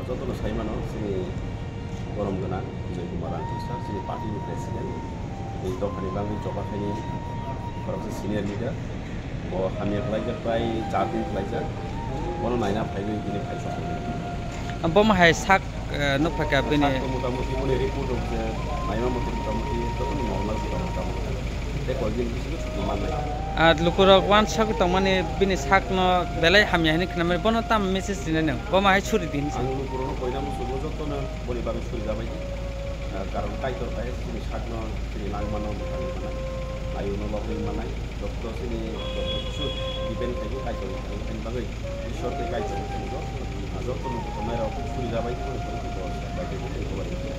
Jotono saimano sini Gorom Gana Vijay Kumar Antisar sini parti presiden ini dokani bangun coba ini korupsi senior leader bahwa kami pelajar prai catin pelajar kono naina prai gini prai soal bom hai sak no pakai bini mudah-mudahan mulai report je naina mudah-mudahan itu tuh normal mudah-mudahan dek wajib itu mana lukurok wan sak tongmani bini sak no belai hamya ini kenapa bono tam message dinane bom hai churi din ang lukurok koina musuh joto na boni baru churi dabai karena kaitor kai sini sak no sini langmano bukan mana ayu no bagai mana dokter sini dokter shoot depend kai kaitor kan bagai short kai kaitor kan joto no kamera churi dabai itu bagai itu